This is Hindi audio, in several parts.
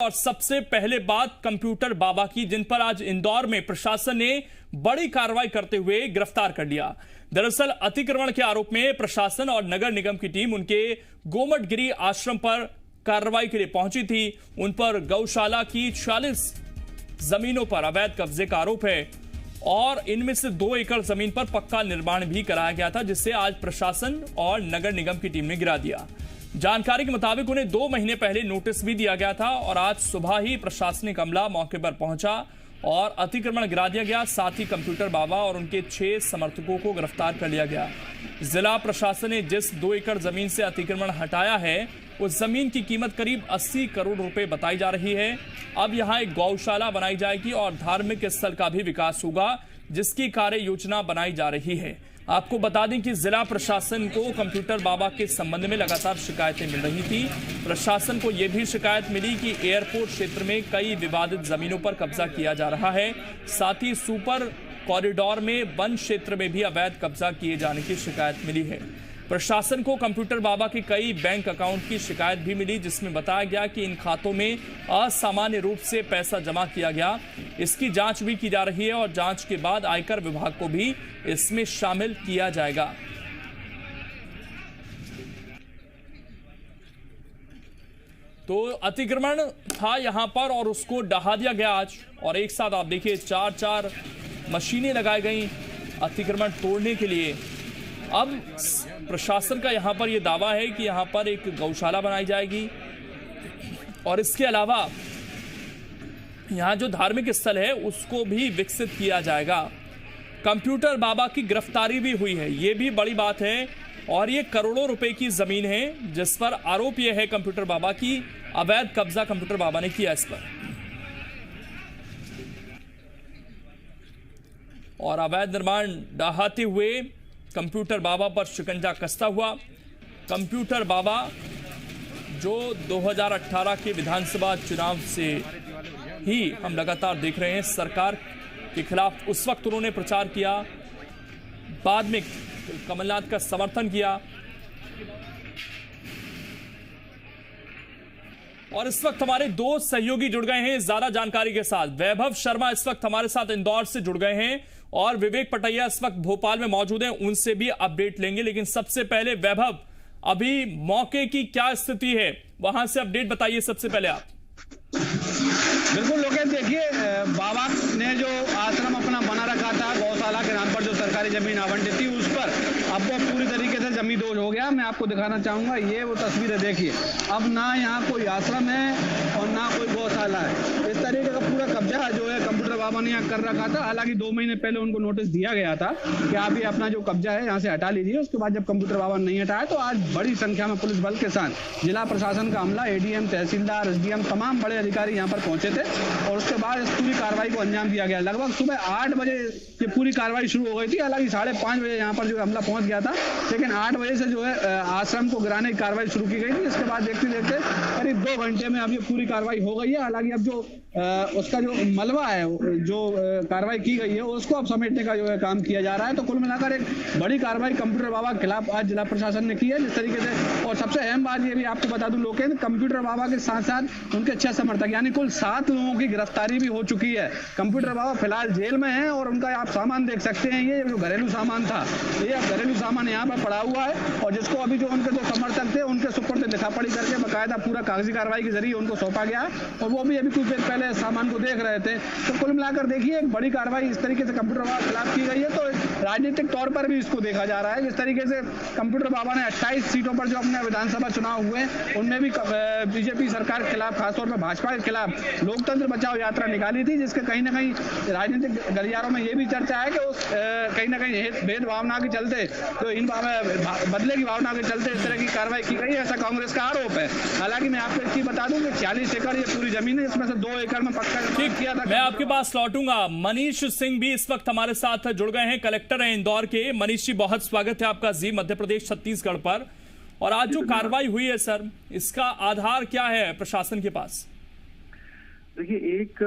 और सबसे पहले बात कंप्यूटर बाबा की, जिन पर आज इंदौर में प्रशासन ने बड़ी कार्रवाई करते हुए गिरफ्तार कर लिया। दरअसल अतिक्रमण के आरोप में प्रशासन और नगर निगम की टीम उनके गोमटगिरी आश्रम पर कार्रवाई के लिए पहुंची थी। उन पर गौशाला की 40 जमीनों पर अवैध कब्जे का आरोप है और इनमें से 2 एकड़ जमीन पर पक्का निर्माण भी कराया गया था, जिससे आज प्रशासन और नगर निगम की टीम ने गिरा दिया। जानकारी के मुताबिक उन्हें 2 महीने पहले नोटिस भी दिया गया था और आज सुबह ही प्रशासनिक अमला मौके पर पहुंचा और अतिक्रमण गिरा दिया गया। साथ ही कंप्यूटर बाबा और उनके 6 समर्थकों को गिरफ्तार कर लिया गया। जिला प्रशासन ने जिस 2 एकड़ जमीन से अतिक्रमण हटाया है, उस जमीन की कीमत करीब 80 करोड़ रुपए बताई जा रही है। अब यहां एक गौशाला बनाई जाएगी और धार्मिक स्थल का भी विकास होगा, जिसकी कार्य योजना बनाई जा रही है। आपको बता दें कि जिला प्रशासन को कंप्यूटर बाबा के संबंध में लगातार शिकायतें मिल रही थी। प्रशासन को यह भी शिकायत मिली कि एयरपोर्ट क्षेत्र में कई विवादित जमीनों पर कब्जा किया जा रहा है। साथ ही सुपर कॉरिडोर में वन क्षेत्र में भी अवैध कब्जा किए जाने की शिकायत मिली है। प्रशासन को कंप्यूटर बाबा के कई बैंक अकाउंट की शिकायत भी मिली, जिसमें बताया गया कि इन खातों में असामान्य रूप से पैसा जमा किया गया। इसकी जांच भी की जा रही है और जांच के बाद आयकर विभाग को भी इसमें शामिल किया जाएगा। तो अतिक्रमण था यहां पर और उसको ढहा दिया गया आज, और एक साथ आप देखिए 4 मशीनें लगाई गई अतिक्रमण तोड़ने के लिए। अब प्रशासन का यहां पर यह दावा है कि यहां पर एक गौशाला बनाई जाएगी और इसके अलावा यहां जो धार्मिक स्थल है उसको भी विकसित किया जाएगा। कंप्यूटर बाबा की गिरफ्तारी भी हुई है, यह भी बड़ी बात है, और ये करोड़ों रुपए की जमीन है जिस पर आरोप यह है कंप्यूटर बाबा की अवैध कब्जा कंप्यूटर बाबा ने किया इस पर, और अवैध निर्माण ढहाते हुए कंप्यूटर बाबा पर शिकंजा कसता हुआ। कंप्यूटर बाबा जो 2018 के विधानसभा चुनाव से ही हम लगातार देख रहे हैं सरकार के खिलाफ, उस वक्त उन्होंने प्रचार किया, बाद में कमलनाथ का समर्थन किया, और इस वक्त हमारे 2 सहयोगी जुड़ गए हैं ज्यादा जानकारी के साथ। वैभव शर्मा इस वक्त हमारे साथ इंदौर से जुड़ गए हैं और विवेक पटैया इस वक्त भोपाल में मौजूद हैं, उनसे भी अपडेट लेंगे। लेकिन सबसे पहले वैभव, अभी मौके की क्या स्थिति है, वहां से अपडेट बताइए सबसे पहले आप। बिल्कुल लोकेश, देखिए बाबा ने जो आश्रम अपना बना रखा था गौशाला के नाम पर, जो सरकारी जमीन आवंटित थी, उस पर अब वो पूरी तरीके से जमींदोज हो गया। मैं आपको दिखाना चाहूंगा, ये वो तस्वीरें देखिए। अब ना यहाँ कोई आश्रम है और ना कोई गौशाला है। इस तरीके का पूरा कब्जा जो है कंप्यूटर बाबा ने यहाँ कर रखा था। हालांकि 2 महीने पहले उनको नोटिस दिया गया था कि आप ये अपना जो कब्जा है यहाँ से हटा लीजिए। उसके बाद जब कंप्यूटर बाबा ने नहीं हटाया तो आज बड़ी संख्या में पुलिस बल के साथ जिला प्रशासन का अमला, एडीएम, तहसीलदार, एसडीएम, तमाम बड़े अधिकारी यहाँ पर पहुंचे थे और उसके बाद इस पूरी कार्रवाई को अंजाम दिया गया। लगभग सुबह 8 बजे ये पूरी कार्रवाई शुरू हो गई थी। हालांकि 5:30 बजे यहाँ पर जो अमला पहुंच गया था, लेकिन 8 बजे से जो है आश्रम को गिराने की कार्रवाई शुरू की गई थी। इसके बाद देखते देखते करीब 2 घंटे में अब ये पूरी कार्रवाई हो गई है। हालांकि अब जो उसका जो मलबा है, जो कार्रवाई की गई है, उसको अब समेटने का जो है काम किया जा रहा है। तो कुल मिलाकर एक बड़ी कार्रवाई कंप्यूटर बाबा के खिलाफ आज जिला प्रशासन ने की है जिस तरीके से। और सबसे अहम बात ये भी आपको बता दूं लोकेश, कंप्यूटर बाबा के साथ साथ उनके 6 समर्थक यानी कुल 7 लोगों की गिरफ्तारी भी हो चुकी है। कंप्यूटर बाबा फिलहाल जेल में है और उनका आप सामान देख सकते हैं, ये जो घरेलू सामान था, ये घरेलू सामान यहाँ पर पड़ा हुआ है और जिसको अभी जो उनके 2 समर्थक थे उनके सुपुर्द लिखापढ़ी करके बाकायदा पूरा कागजी कार्रवाई के जरिए उनको सौंपा गया और वो भी अभी कुछ देर पहले सामान को देख रहे थे। तो कुल मिलाकर देखिए एक बड़ी कार्रवाई इस तरीके से कंप्यूटर बाबा के खिलाफ की गई है। तो राजनीतिक तौर पर भी इसको देखा जा रहा है। जिस तरीके से कंप्यूटर बाबा ने 28 सीटों पर जो अपने विधानसभा चुनाव हुए उनमें भी बीजेपी सरकार के खिलाफ, खासतौर पर भाजपा के खिलाफ लोकतंत्र बचाओ यात्रा निकाली थी, जिसके कहीं ना कहीं राजनीतिक गलियारों में ये भी चर्चा है कि उस कहीं ना कहीं भेद भावना के चलते, तो इन बदले की भावना के चलते इस तरह की कार्रवाई की गई है, ऐसा कांग्रेस का आरोप है। हालांकि मैं आपको एक चीज बता दूं कि 40 एकड़ ये पूरी जमीन है, इसमें से 2 एकड़ में पक्का किया था। मैं आपके पास लौटूंगा। मनीष सिंह भी इस वक्त हमारे साथ जुड़ गए हैं, कलेक्टर हैं इंदौर के। मनीष जी, बहुत स्वागत है आपका जी मध्य प्रदेश छत्तीसगढ़ पर। और आज जो कार्रवाई हुई है सर, इसका आधार क्या है प्रशासन के पास? देखिए, एक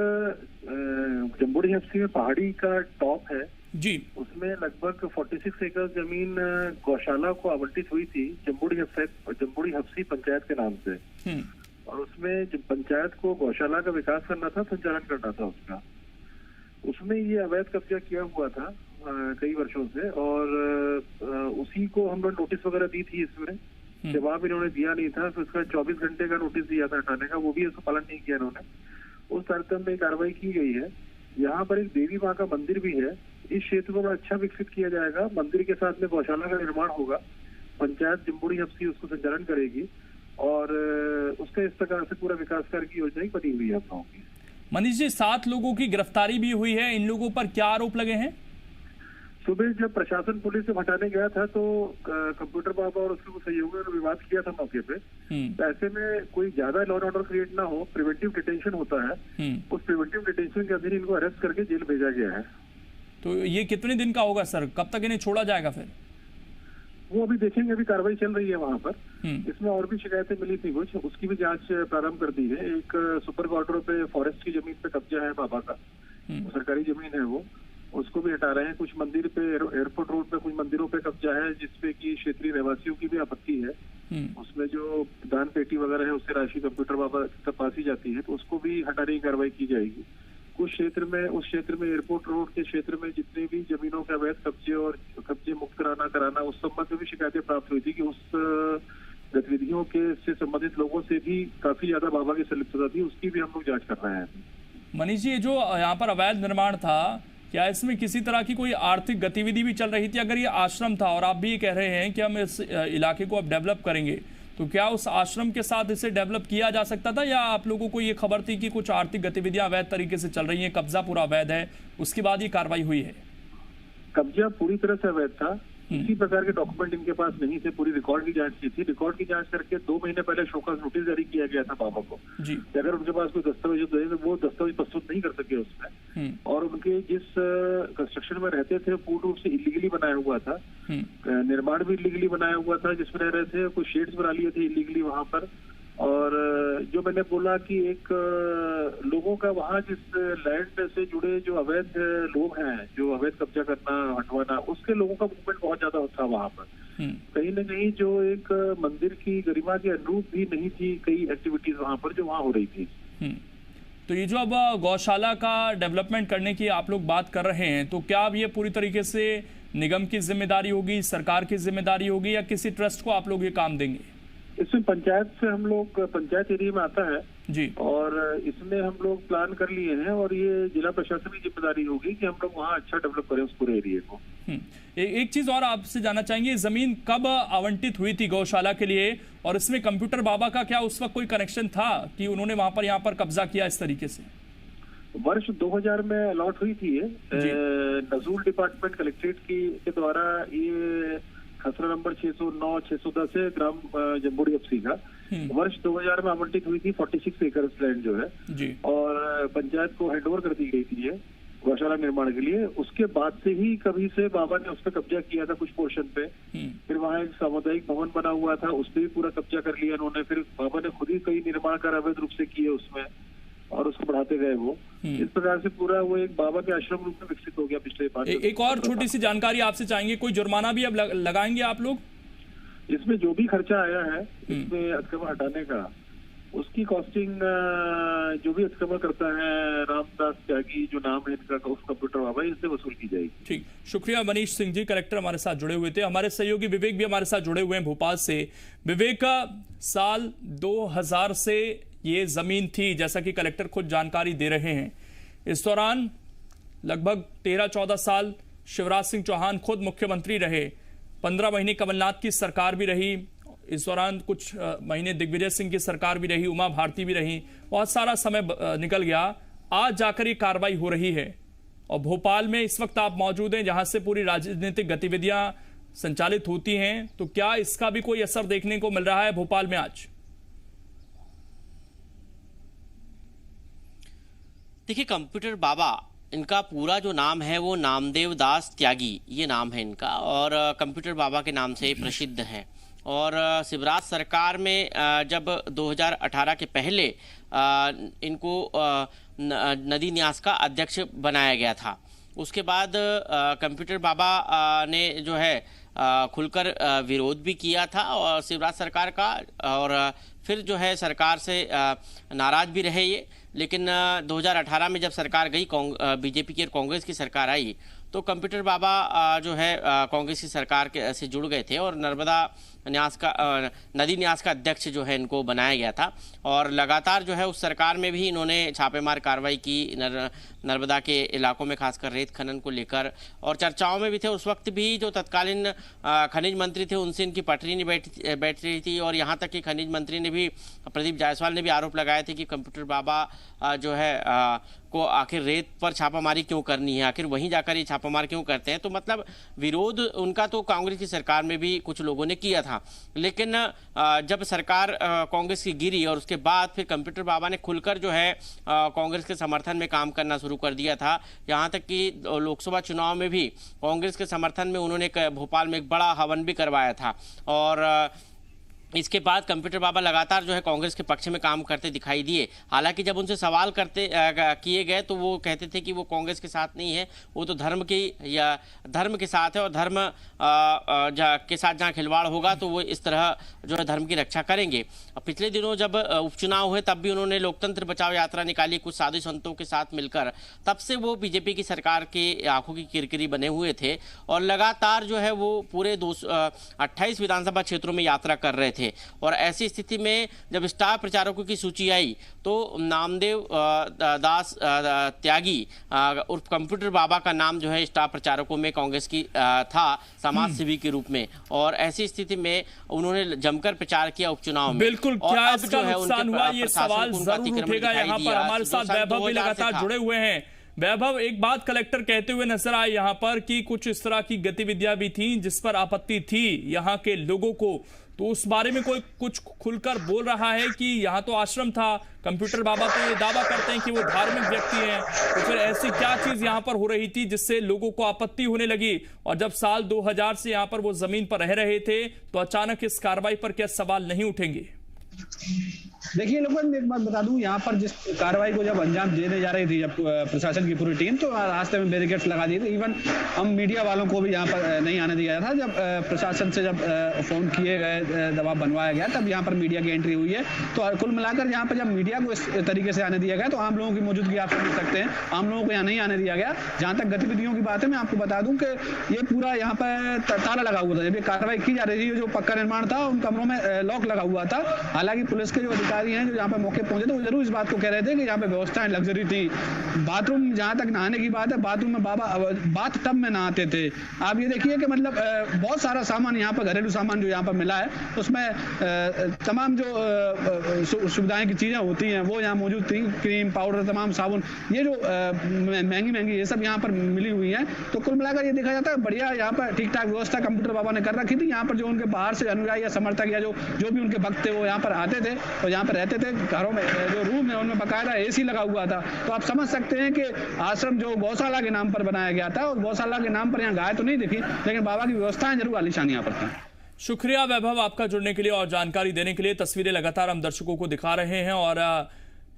जम्बूड़ी हफ्सी में पहाड़ी का टॉप है जी, उसमें लगभग 46 एकड़ जमीन गौशाला को आवंटित हुई थी जम्बूड़ी हफ्सी पंचायत के नाम से। और उसमें जब पंचायत को गौशाला का विकास करना था, संचालन करना था उसका, उसमें ये अवैध कब्जा किया हुआ था कई वर्षों से, और उसी को हम लोग नोटिस वगैरह दी थी। इसमें जवाब इन्होंने दिया नहीं था, फिर उसका 24 घंटे का नोटिस दिया था हटाने का, वो भी इसको पालन नहीं किया इन्होंने। उस तारतम्य में कार्रवाई की गई है। यहाँ पर एक देवी माँ का मंदिर भी है, इस क्षेत्र को बड़ा अच्छा विकसित किया जाएगा। मंदिर के साथ में गौशाला का निर्माण होगा, पंचायत जम्बूड़ी हफ्सी उसको संचालन करेगी, और उसका इस प्रकार से पूरा विकास कार्य की योजना बनी हुई है आप लोगों की। मनीष जी, 7 लोगों की गिरफ्तारी भी हुई है, इन लोगों पर क्या आरोप लगे हैं? सुबह जब प्रशासन पुलिस से हटाने गया था तो कंप्यूटर बाबा और उसके सहयोगियों ने विवाद किया था मौके पे। तो ऐसे में कोई ज्यादा लॉ एंड ऑर्डर क्रिएट ना हो, प्रिवेंटिव डिटेंशन होता है, उस प्रिवेंटिव डिटेंशन के अधीन इनको अरेस्ट करके जेल भेजा गया है। तो ये कितने दिन का होगा सर, कब तक इन्हें छोड़ा जाएगा फिर? वो अभी देखेंगे, अभी कार्रवाई चल रही है वहाँ पर। इसमें और भी शिकायतें मिली थी कुछ, उसकी भी जांच प्रारंभ कर दी है। एक सुपर क्वार्टर पे फॉरेस्ट की जमीन पे कब्जा है बाबा का, सरकारी जमीन है वो, उसको भी हटा रहे हैं। कुछ मंदिर पे, एयरपोर्ट रोड पे कुछ मंदिरों पे कब्जा है, जिसपे कि क्षेत्रीय रहवासियों की भी आपत्ति है। उसमें जो दान पेटी वगैरह है उससे राशि कंप्यूटर बाबा तक पासी जाती है, तो उसको भी हटाने की कार्रवाई की जाएगी। उस क्षेत्र में एयरपोर्ट रोड के क्षेत्र में जितने भी जमीनों के अवैध कब्जे और कब्जे मुक्त कराना, उस संबंध में भी शिकायतें प्राप्त हुई थी कि उस गतिविधियों के से संबंधित लोगों से भी काफी ज्यादा बाबा की संलिप्तता थी, उसकी भी हम लोग जांच कर रहे हैं। मनीष जी, जो यहाँ पर अवैध निर्माण था, क्या इसमें किसी तरह की कोई आर्थिक गतिविधि भी चल रही थी? अगर ये आश्रम था और आप भी ये कह रहे हैं कि हम इस इलाके को अब डेवलप करेंगे, तो क्या उस आश्रम के साथ इसे डेवलप किया जा सकता था, या आप लोगों को ये खबर थी कि कुछ आर्थिक गतिविधियां अवैध तरीके से चल रही हैं, कब्जा पूरा अवैध है, उसके बाद ये कार्रवाई हुई है? कब्जा पूरी तरह से अवैध था, किसी प्रकार के डॉक्यूमेंट इनके पास नहीं थे। पूरी रिकॉर्ड की जांच की थी, रिकॉर्ड की जांच करके 2 महीने पहले शोकॉज नोटिस जारी किया गया था बाबा को जी। अगर उनके पास कोई दस्तावेज तो वो दस्तावेज प्रस्तुत नहीं कर सके उसमें, और उनके जिस कंस्ट्रक्शन में रहते थे पूर्ण रूप से इलीगली बनाया हुआ था, निर्माण भी इलीगली बनाया हुआ था जिसमें रह रहे थे, कुछ शेड्स बना लिए थे इलीगली वहां पर। और जो मैंने बोला कि एक लोगों का वहाँ जिस लैंड से जुड़े जो अवैध लोग हैं, जो अवैध कब्जा करना हटवाना, उसके लोगों का मूवमेंट बहुत ज्यादा था वहाँ पर। कहीं न कहीं जो एक मंदिर की गरिमा के अनुरूप भी नहीं थी कई एक्टिविटीज वहाँ पर जो वहाँ हो रही थी। तो ये जो अब गौशाला का डेवलपमेंट करने की आप लोग बात कर रहे हैं, तो क्या अब ये पूरी तरीके से निगम की जिम्मेदारी होगी, सरकार की जिम्मेदारी होगी, या किसी ट्रस्ट को आप लोग ये काम देंगे? इसमें पंचायत से हम लोग, पंचायत एरिया में आता है जी, और इसमें हम लोग प्लान कर लिए हैं, और ये जिला प्रशासन की जिम्मेदारी होगी कि हम लोग वहाँ अच्छा डेवलप करें उस पूरे एरिया को। एक चीज और आपसे जानना चाहेंगे, जमीन कब आवंटित हुई थी गौशाला के लिए, और इसमें कंप्यूटर बाबा का क्या उस वक्त कोई कनेक्शन था कि उन्होंने वहां पर यहाँ पर कब्जा किया इस तरीके से? वर्ष 2000 में अलॉट हुई थी नजूल डिपार्टमेंट कलेक्ट्रेट के द्वारा, ये खसरा नंबर 609-610 है, ग्राम जम्बूड़ी हफ्सी का। वर्ष 2000 में आवंटित हुई थी 46 एकड़ लैंड जो है जी। और पंचायत को हैंडओवर कर दी गई थी ये गौशाला निर्माण के लिए। उसके बाद से ही कभी से बाबा ने उस पर कब्जा किया था कुछ पोर्शन पे। फिर वहाँ एक सामुदायिक भवन बना हुआ था, उस पर भी पूरा कब्जा कर लिया उन्होंने। फिर बाबा ने खुद ही कई निर्माण कार्य अवैध रूप से किए उसमें, और उसको बढ़ाते गए वो। इस प्रकार से पूरा वो एक बाबा के आश्रम रूप में विकसित हो गया पिछले 5 साल। एक और छोटी सी जानकारी आपसे चाहेंगे, कोई जुर्माना भी अब लगाएंगे आप लोग? इसमें जो भी खर्चा आया है इसमें अतिक्रमण हटाने का, उसकी कॉस्टिंग जो भी अतिक्रमण करता है रामदास त्यागी जो नाम है इनका, उस कंप्यूटर बाबा, इससे वसूल की जाएगी। ठीक, शुक्रिया मनीष सिंह जी, कलेक्टर हमारे साथ जुड़े हुए थे। हमारे सहयोगी विवेक भी हमारे साथ जुड़े हुए हैं भोपाल से। विवेक, साल 2000 से ये जमीन थी, जैसा कि कलेक्टर खुद जानकारी दे रहे हैं। इस दौरान लगभग 13-14 साल शिवराज सिंह चौहान खुद मुख्यमंत्री रहे, 15 महीने कमलनाथ की सरकार भी रही, इस दौरान कुछ महीने दिग्विजय सिंह की सरकार भी रही, उमा भारती भी रही, बहुत सारा समय निकल गया। आज जाकर ये कार्रवाई हो रही है, और भोपाल में इस वक्त आप मौजूद हैं जहां से पूरी राजनीतिक गतिविधियां संचालित होती हैं। तो क्या इसका भी कोई असर देखने को मिल रहा है भोपाल में आज? देखिए, कंप्यूटर बाबा, इनका पूरा जो नाम है वो नामदेव दास त्यागी, ये नाम है इनका, और कंप्यूटर बाबा के नाम से प्रसिद्ध है। और शिवराज सरकार में जब 2018 के पहले इनको नदी न्यास का अध्यक्ष बनाया गया था, उसके बाद कंप्यूटर बाबा ने जो है खुलकर विरोध भी किया था और शिवराज सरकार का, और फिर जो है सरकार से नाराज भी रहे ये। लेकिन 2018 में जब सरकार गई, बीजेपी की और कांग्रेस की सरकार आई, तो कंप्यूटर बाबा जो है कांग्रेस की सरकार के से जुड़ गए थे और नदी न्यास का अध्यक्ष जो है इनको बनाया गया था। और लगातार जो है उस सरकार में भी इन्होंने छापेमार कार्रवाई की नर्मदा के इलाकों में, खासकर रेत खनन को लेकर, और चर्चाओं में भी थे। उस वक्त भी जो तत्कालीन खनिज मंत्री थे उनसे इनकी पटरी नहीं बैठ रही थी, और यहाँ तक कि खनिज मंत्री ने भी, प्रदीप जायसवाल ने भी आरोप लगाए थे कि कंप्यूटर बाबा जो है को आखिर रेत पर छापामारी क्यों करनी है, आखिर वहीं जाकर ये छापामार क्यों करते हैं। तो मतलब विरोध उनका तो कांग्रेस की सरकार में भी कुछ लोगों ने किया था, लेकिन जब सरकार कांग्रेस की गिरी और उसके बाद फिर कंप्यूटर बाबा ने खुलकर जो है कांग्रेस के समर्थन में काम करना शुरू कर दिया था। यहाँ तक कि लोकसभा चुनाव में भी कांग्रेस के समर्थन में उन्होंने भोपाल में एक बड़ा हवन भी करवाया था। और इसके बाद कंप्यूटर बाबा लगातार जो है कांग्रेस के पक्ष में काम करते दिखाई दिए। हालांकि जब उनसे सवाल किए गए तो वो कहते थे कि वो कांग्रेस के साथ नहीं है, वो तो धर्म के साथ है, और धर्म के साथ जहां खिलवाड़ होगा तो वो इस तरह जो है धर्म की रक्षा करेंगे। पिछले दिनों जब उपचुनाव हुए तब भी उन्होंने लोकतंत्र बचाओ यात्रा निकाली कुछ साधु संतों के साथ मिलकर। तब से वो बीजेपी की सरकार की आंखों की किरकिरी बने हुए थे और लगातार जो है वो पूरे 28 विधानसभा क्षेत्रों में यात्रा कर रहे थे। और ऐसी स्थिति में जब स्टार प्रचारकों की सूची आई तो नामदेव दास त्यागी उर्फ कंप्यूटर बाबा का नाम जो है स्टार प्रचारकों में कांग्रेस की था, समाज सेवी के रूप में। और ऐसी स्थिति में उन्होंने जमकर प्रचार किया उपचुनाव में। बिल्कुल, क्या इसका नुकसान हुआ, ये सवाल जरूर उठेगा। यहाँ पर हमारे साथ वैभव भी लगातार जुड़े हुए हैं। वैभव, एक बात कलेक्टर कहते हुए नजर आए यहाँ पर कि कुछ इस तरह की गतिविधियां भी थी जिस पर आपत्ति थी यहाँ के लोगों को, तो उस बारे में कोई कुछ खुलकर बोल रहा है कि यहाँ तो आश्रम था, कंप्यूटर बाबा तो ये दावा करते हैं कि वो धार्मिक व्यक्ति हैं, तो फिर ऐसी क्या चीज यहाँ पर हो रही थी जिससे लोगों को आपत्ति होने लगी? और जब साल 2000 से यहाँ पर वो जमीन पर रह रहे थे तो अचानक इस कार्रवाई पर क्या सवाल नहीं उठेंगे? देखिए लोगन, एक बात बता दूं, यहाँ पर जिस कार्रवाई को जब अंजाम देने जा रही थी जब प्रशासन की पूरी टीम, तो रास्ते में बैरिकेड्स लगा दिए थे। इवन हम मीडिया वालों को भी यहाँ पर नहीं आने दिया था। जब प्रशासन से जब फोन किए गए, दबाव बनवाया गया, तब यहाँ पर मीडिया की एंट्री हुई है। तो कुल मिलाकर यहाँ पर जब मीडिया को इस तरीके से आने दिया गया तो आम लोगों की मौजूदगी आप समझ सकते हैं, आम लोगों को यहाँ नहीं आने दिया गया। जहाँ तक गतिविधियों की बात है, मैं आपको बता दूं कि ये पूरा यहाँ पर ताला लगा हुआ था। जब ये कार्रवाई की जा रही थी, जो पक्का निर्माण था उन कमरों में लॉक लगा हुआ था। हालांकि पुलिस के जो अधिकारी हैं जो यहाँ पर मौके पहुंचे थे वो जरूर इस बात को कह रहे थे कि यहाँ पे व्यवस्थाएं लग्जरी थी। बाथरूम, जहाँ तक नहाने की बात है, बाथरूम में बाबा बाथ टब में नहाते थे। आप ये देखिए कि मतलब बहुत सारा सामान यहाँ पर, घरेलू सामान जो यहाँ पर मिला है, उसमें तमाम जो सुविधाएं की चीजें होती हैं वो यहाँ मौजूद थी। क्रीम पाउडर, तमाम साबुन, ये जो महंगी ये सब यहाँ पर मिली हुई है। तो कुल मिलाकर ये देखा जाता है बढ़िया यहाँ पर ठीक ठाक व्यवस्था कंप्यूटर बाबा ने कर रखी थी। यहाँ पर जो उनके बाहर से अनुयायी या समर्थक या जो भी उनके भक्त थे वो यहाँ पर आते थे और यहाँ पर रहते थे। घरों में जो रूम है उनमें बकायदा एसी लगा हुआ था। तो आप समझ सकते हैं कि आश्रम जो गौशाला के नाम पर बनाया गया था, और गौशाला के नाम पर यहाँ गाय तो नहीं दिखी, लेकिन बाबा की व्यवस्थाएं जरूर आलीशान यहाँ पर थी। शुक्रिया वैभव आपका जुड़ने के लिए और जानकारी देने के लिए। तस्वीरें लगातार हम दर्शकों को दिखा रहे हैं और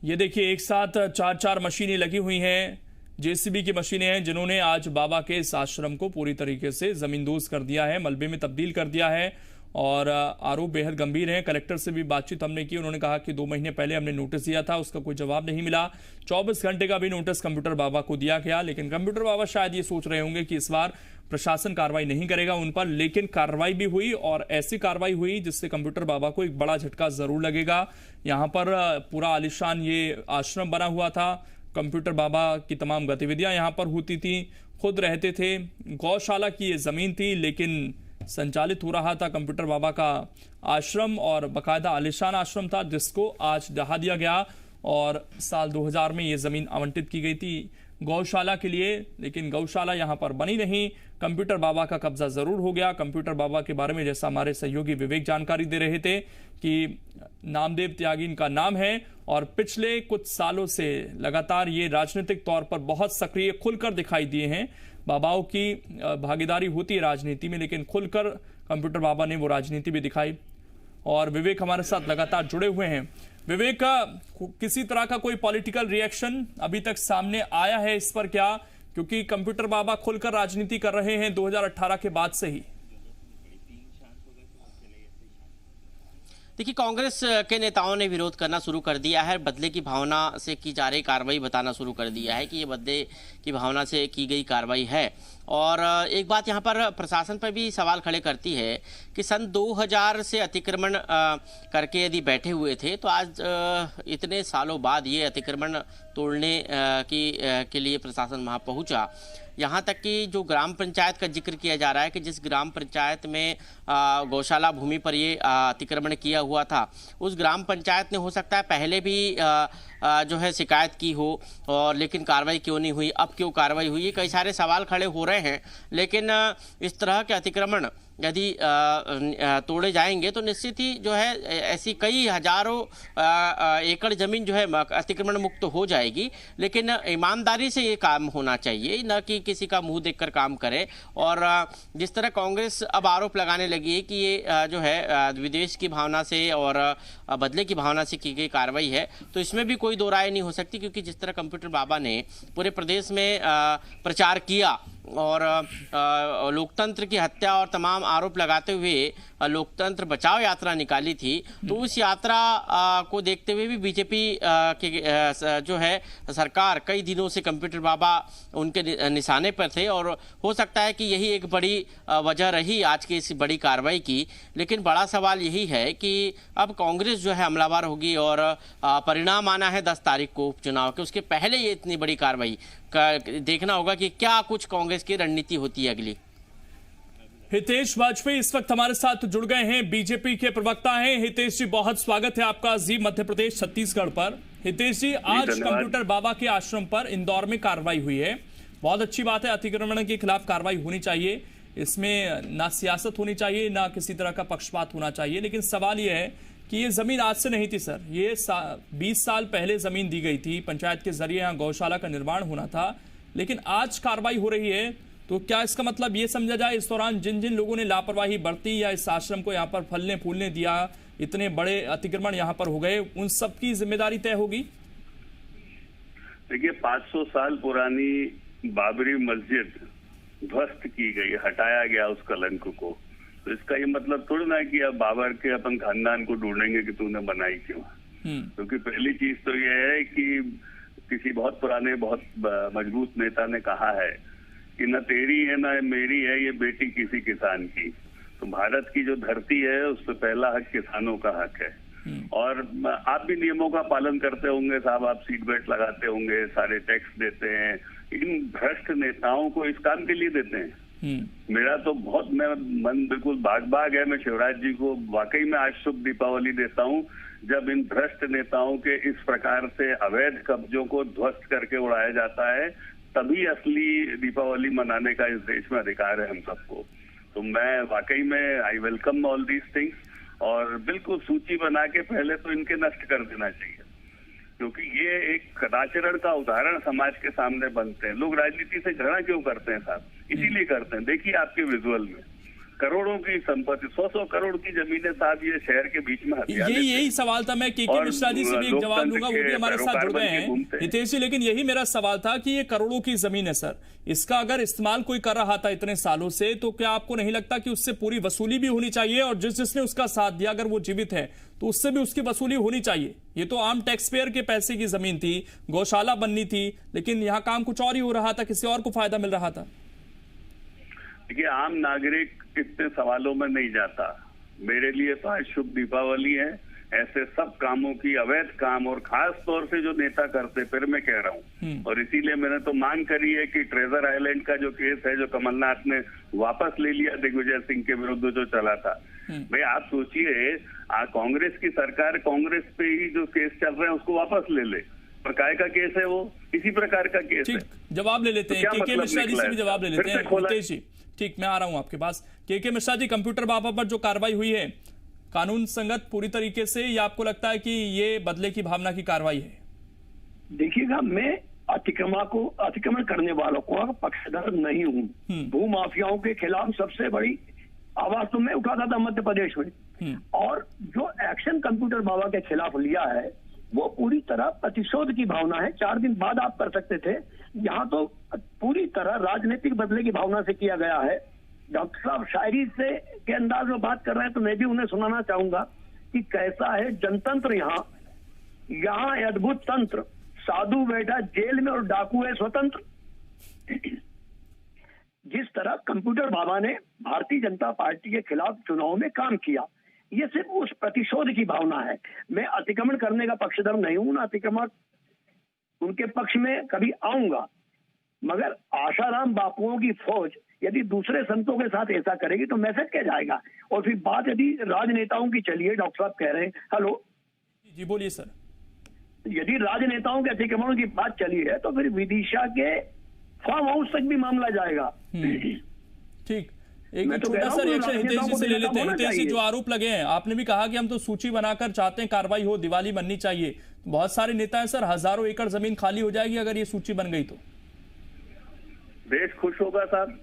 ये देखिए एक साथ 4 मशीनें लगी हुई हैं, जेसीबी की मशीनें हैं, जिन्होंने आज बाबा के इस आश्रम को पूरी तरीके से जमींदोज कर दिया है, मलबे में तब्दील कर दिया है। और आरोप बेहद गंभीर हैं। कलेक्टर से भी बातचीत हमने की, उन्होंने कहा कि 2 महीने पहले हमने नोटिस दिया था, उसका कोई जवाब नहीं मिला। 24 घंटे का भी नोटिस कंप्यूटर बाबा को दिया गया, लेकिन कंप्यूटर बाबा शायद ये सोच रहे होंगे कि इस बार प्रशासन कार्रवाई नहीं करेगा उन पर, लेकिन कार्रवाई भी हुई और ऐसी कार्रवाई हुई जिससे कंप्यूटर बाबा को एक बड़ा झटका जरूर लगेगा। यहाँ पर पूरा आलिशान ये आश्रम बना हुआ था, कंप्यूटर बाबा की तमाम गतिविधियां यहाँ पर होती थी, खुद रहते थे, गौशाला की ये जमीन थी, लेकिन संचालित हो रहा था कंप्यूटर बाबा का आश्रम और बाकायदा आलिशान आश्रम था जिसको आज ढहा दिया गया। और साल 2000 में ये जमीन आवंटित की गई थी गौशाला के लिए, लेकिन गौशाला यहाँ पर बनी नहीं, कंप्यूटर बाबा का कब्जा जरूर हो गया। कंप्यूटर बाबा के बारे में जैसा हमारे सहयोगी विवेक जानकारी दे रहे थे कि नामदेव त्यागी इनका नाम है और पिछले कुछ सालों से लगातार ये राजनीतिक तौर पर बहुत सक्रिय खुलकर दिखाई दिए हैं। बाबाओं की भागीदारी होती है राजनीति में, लेकिन खुलकर कंप्यूटर बाबा ने वो राजनीति भी दिखाई। और विवेक हमारे साथ लगातार जुड़े हुए हैं। विवेक, का किसी तरह का कोई पॉलिटिकल रिएक्शन अभी तक सामने आया है इस पर क्या? क्योंकि कंप्यूटर बाबा खुलकर राजनीति कर रहे हैं 2018 के बाद से ही। देखिए, कांग्रेस के नेताओं ने विरोध करना शुरू कर दिया है, बदले की भावना से की जा रही कार्रवाई बताना शुरू कर दिया है कि ये बदले की भावना से की गई कार्रवाई है। और एक बात यहाँ पर प्रशासन पर भी सवाल खड़े करती है कि सन 2000 से अतिक्रमण करके यदि बैठे हुए थे तो आज इतने सालों बाद ये अतिक्रमण तोड़ने के लिए प्रशासन वहाँ पहुँचा। यहाँ तक कि जो ग्राम पंचायत का जिक्र किया जा रहा है कि जिस ग्राम पंचायत में गौशाला भूमि पर ये अतिक्रमण किया हुआ था, उस ग्राम पंचायत ने हो सकता है पहले भी जो है शिकायत की हो, और लेकिन कार्रवाई क्यों नहीं हुई, अब क्यों कार्रवाई हुई, ये कई सारे सवाल खड़े हो रहे हैं। लेकिन इस तरह के अतिक्रमण यदि तोड़े जाएंगे तो निश्चित ही जो है ऐसी कई हजारों एकड़ जमीन जो है अतिक्रमण मुक्त हो जाएगी। लेकिन ईमानदारी से ये काम होना चाहिए, न कि किसी का मुंह देखकर काम करे। और जिस तरह कांग्रेस अब आरोप लगाने लगी है कि ये जो है विदेश की भावना से और बदले की भावना से की गई कार्रवाई है, तो इसमें भी कोई दो राय नहीं हो सकती, क्योंकि जिस तरह कंप्यूटर बाबा ने पूरे प्रदेश में प्रचार किया और लोकतंत्र की हत्या और तमाम आरोप लगाते हुए लोकतंत्र बचाओ यात्रा निकाली थी, तो उस यात्रा को देखते हुए भी बीजेपी के जो है सरकार कई दिनों से कंप्यूटर बाबा उनके निशाने पर थे, और हो सकता है कि यही एक बड़ी वजह रही आज की इस बड़ी कार्रवाई की। लेकिन बड़ा सवाल यही है कि अब कांग्रेस जो है हमलावर होगी और परिणाम आना है 10 तारीख को उपचुनाव के, उसके पहले ये इतनी बड़ी कार्रवाई का देखना होगा कि क्या कुछ कांग्रेस की रणनीति होती है अगली। हितेश वाजपेयी इस वक्त हमारे साथ जुड़ गए हैं, बीजेपी के प्रवक्ता हैं। हितेश जी, बहुत स्वागत है आपका जी मध्य प्रदेश छत्तीसगढ़ पर। हितेश जी, आज कंप्यूटर बाबा के आश्रम पर इंदौर में कार्रवाई हुई है, बहुत अच्छी बात है। अतिक्रमण के खिलाफ कार्रवाई होनी चाहिए, इसमें ना सियासत होनी चाहिए, ना किसी तरह का पक्षपात होना चाहिए। लेकिन सवाल यह है कि ये जमीन आज से नहीं थी सर, ये 20 साल पहले जमीन दी गई थी, पंचायत के जरिए यहाँ गौशाला का निर्माण होना था, लेकिन आज कार्रवाई हो रही है। तो क्या इसका मतलब ये समझा जाए इस दौरान जिन जिन लोगों ने लापरवाही बरती या इस आश्रम को यहाँ पर फलने फूलने दिया, इतने बड़े अतिक्रमण यहाँ पर हो गए, उन सब की जिम्मेदारी तय होगी? देखिए, 500 साल पुरानी बाबरी मस्जिद ध्वस्त की गई, हटाया गया उस कलंक को, तो इसका ये मतलब थोड़ा ना कि अब बाबर के अपन खानदान को ढूंढेंगे कि तूने बनाई क्यों। क्योंकि पहली चीज तो ये है कि किसी बहुत पुराने बहुत मजबूत नेता ने कहा है कि न तेरी है न मेरी है ये बेटी किसी किसान की। तो भारत की जो धरती है उस पर पहला हक किसानों का हक है। और आप भी नियमों का पालन करते होंगे साहब, आप सीट बेल्ट लगाते होंगे, सारे टैक्स देते हैं। इन भ्रष्ट नेताओं को इस काम के लिए देते हैं। मेरा तो बहुत मन बिल्कुल बाग है। मैं शिवराज जी को वाकई में आज शुभ दीपावली देता हूँ, जब इन भ्रष्ट नेताओं के इस प्रकार से अवैध कब्जों को ध्वस्त करके उड़ाया जाता है, तभी असली दीपावली मनाने का इस देश में अधिकार है हम सबको। तो मैं वाकई में I welcome all these things, और बिल्कुल सूची बना के पहले तो इनके नष्ट कर देना चाहिए, क्योंकि ये एक कदाचरण का उदाहरण समाज के सामने बनते हैं। लोग राजनीति से घृणा क्यों करते हैं साहब? इसीलिए करते हैं। देखिए आपके विजुअल में करोड़ों की संपत्ति, 100 करोड़ की जमीनें साहब ये शहर के बीच में हथियार। यही सवाल था, मैं के मिश्रा जी से भी एक जवाब लूंगा, वो भी हमारे साथ जुड़ गए हैं हितेश जी। लेकिन यही मेरा सवाल था कि ये करोड़ों की जमीन है सर, इसका अगर इस्तेमाल कोई कर रहा था इतने सालों से, तो क्या आपको नहीं लगता कि उससे पूरी वसूली भी होनी चाहिए? और जिसने उसका साथ दिया अगर वो जीवित है तो उससे भी उसकी वसूली होनी चाहिए। ये तो आम टैक्स पेयर के पैसे की जमीन थी, गौशाला बननी थी, लेकिन यहाँ काम कुछ और ही हो रहा था, किसी और को फायदा मिल रहा था। देखिए, आम नागरिक इतने सवालों में नहीं जाता। मेरे लिए तो आज शुभ दीपावली है। ऐसे सब कामों की, अवैध काम, और खास तौर से जो नेता करते, फिर मैं कह रहा हूँ, और इसीलिए मैंने तो मांग करी है कि ट्रेजर आइलैंड का जो केस है, जो कमलनाथ ने वापस ले लिया दिग्विजय सिंह के विरुद्ध जो चला था, भाई आप सोचिए, कांग्रेस की सरकार, कांग्रेस पे ही जो केस चल रहे हैं उसको वापस ले ले। पर काय का केस है वो? इसी प्रकार का केस है। जवाब ले लेते हैं, के मिश्रा जी से भी जवाब ले लेते हैं हितेश जी। ठीक, मैं आ रहा हूं आपके पास। के मिश्रा जी, कंप्यूटर बाबा पर जो कार्रवाई हुई है कानून संगत पूरी तरीके से, या आपको लगता है कि ये बदले की भावना की कार्रवाई है? देखिएगा, मैं अतिक्रमण करने वालों को पक्षधर नहीं हूँ। भू माफियाओं के खिलाफ सबसे बड़ी आवाज तो मैं उठाता था मध्य प्रदेश में, और जो एक्शन कंप्यूटर बाबा के खिलाफ लिया है वो पूरी तरह प्रतिशोध की भावना है। 4 दिन बाद आप कर सकते थे, यहाँ तो पूरी तरह राजनीतिक बदले की भावना से किया गया है। डॉक्टर साहब शायरी से के अंदाज में बात कर रहे हैं, तो मैं भी उन्हें सुनाना चाहूंगा कि कैसा है जनतंत्र। यहाँ अद्भुत तंत्र, साधु बैठा जेल में और डाकू है स्वतंत्र। जिस तरह कंप्यूटर बाबा ने भारतीय जनता पार्टी के खिलाफ चुनाव में काम किया, ये सिर्फ उस प्रतिशोध की भावना है। मैं अतिक्रमण करने का पक्षधर नहीं हूं, ना अतिक्रमण उनके पक्ष में कभी आऊंगा, मगर आशाराम बापुओं की फौज यदि दूसरे संतों के साथ ऐसा करेगी तो मैसेज क्या जाएगा। और फिर बात यदि राजनेताओं की चलिए, डॉक्टर साहब कह रहे हैं, हेलो जी बोलिए सर, यदि राजनेताओं के अतिक्रमण की बात चली है तो फिर विदिशा के फार्म हाउस तक भी मामला जाएगा। ठीक, एक छोटा सा रिएक्शन हितेश जी से ले लेते हैं। हितेश जी, जो आरोप लगे हैं, आपने भी कहा कि हम तो सूची बनाकर चाहते हैं कार्रवाई हो, दिवाली बननी चाहिए। बहुत सारे नेता हैं सर, हजारों एकड़ जमीन खाली हो जाएगी अगर ये सूची बन गई तो। देश खुश होगा साहब।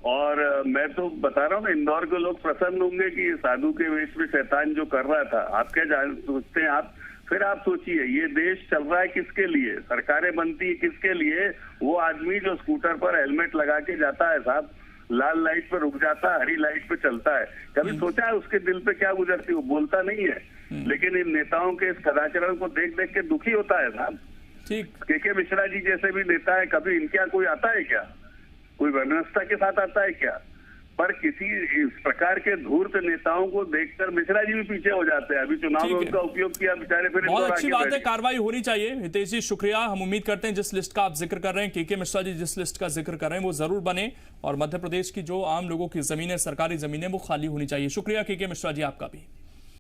और मैं तो बता रहा हूँ ना, इंदौर के लोग प्रसन्न होंगे कि साधु के वेश में शैतान जो कर रहा था। आप क्या सोचते हैं आप? फिर आप सोचिए, ये देश चल रहा है किसके लिए? सरकारें बनती है किसके लिए? वो आदमी जो स्कूटर पर हेलमेट लगा के जाता है साहब, लाल लाइट पर रुक जाता है, हरी लाइट पे चलता है, कभी सोचा है उसके दिल पे क्या गुजरती? वो बोलता नहीं है, लेकिन इन नेताओं के इस सदाचरण को देख देख के दुखी होता है साहब। ठीक, के मिश्रा जी जैसे भी नेता है, कभी इनके यहाँ कोई आता है क्या? कोई व्यवस्था के साथ आता है क्या? पर किसी इस प्रकार के धूर्त नेताओं को देखकर मिश्रा जी भी पीछे हो जाते हैं। अभी चुनाव में उनका उपयोग किया बेचारे, फिर बहुत अच्छी बात है, कार्रवाई होनी चाहिए। हितेश जी शुक्रिया। हम उम्मीद करते हैं जिस लिस्ट का आप जिक्र कर रहे हैं, के मिश्रा जी जिस लिस्ट का जिक्र कर रहे हैं, वो जरूर बने और मध्य प्रदेश की जो आम लोगों की जमीनें, सरकारी जमीनें, वो खाली होनी चाहिए। शुक्रिया के मिश्रा जी आपका भी।